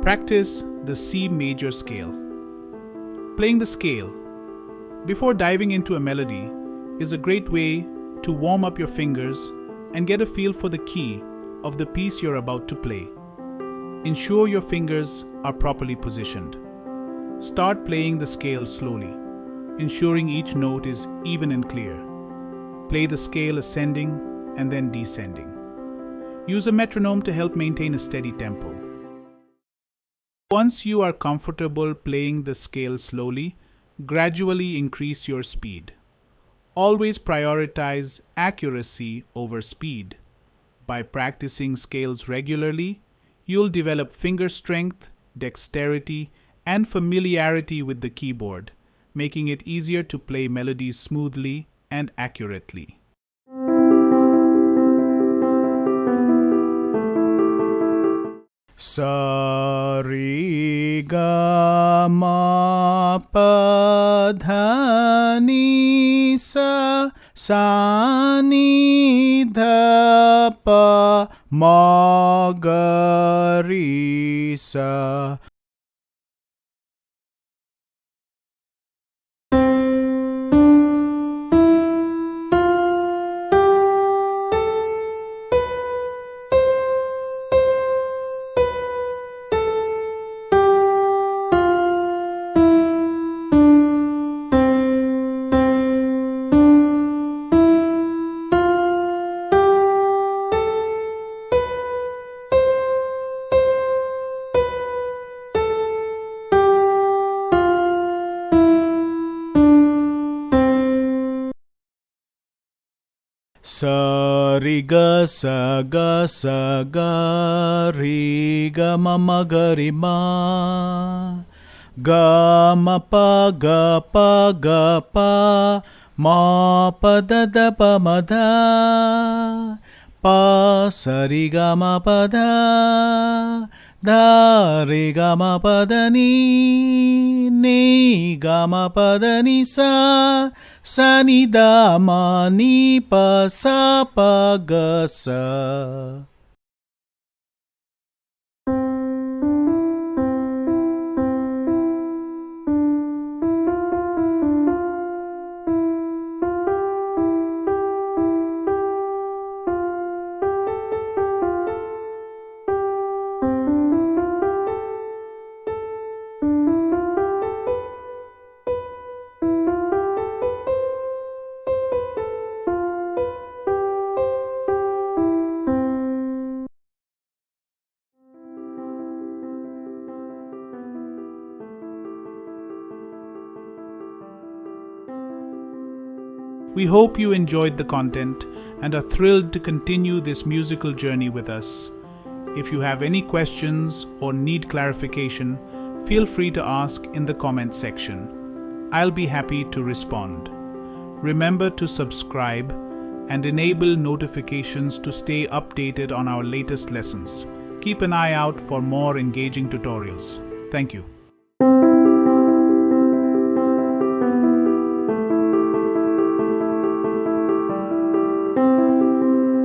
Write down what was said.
Practice the C major scale. Playing the scale before diving into a melody is a great way to warm up your fingers and get a feel for the key of the piece you're about to play. Ensure your fingers are properly positioned. Start playing the scale slowly, ensuring each note is even and clear. Play the scale ascending and then descending. Use a metronome to help maintain a steady tempo. Once you are comfortable playing the scale slowly, gradually increase your speed. Always prioritize accuracy over speed. By practicing scales regularly, you'll develop finger strength, dexterity, and familiarity with the keyboard, making it easier to play melodies smoothly and accurately. Sa re ga ma pa dha ni sa ni dha pa ma ga re sa. Sa re ga re ga ma ga re ma ga pa ma pa da pa ma dha pa sa re ga ma pa dha re ga ma pa da ni ga ma pa da ni sa ni da ma ni pa sa pa ga sa. We hope you enjoyed the content and are thrilled to continue this musical journey with us. If you have any questions or need clarification, feel free to ask in the comment section. I'll be happy to respond. Remember to subscribe and enable notifications to stay updated on our latest lessons. Keep an eye out for more engaging tutorials. Thank you.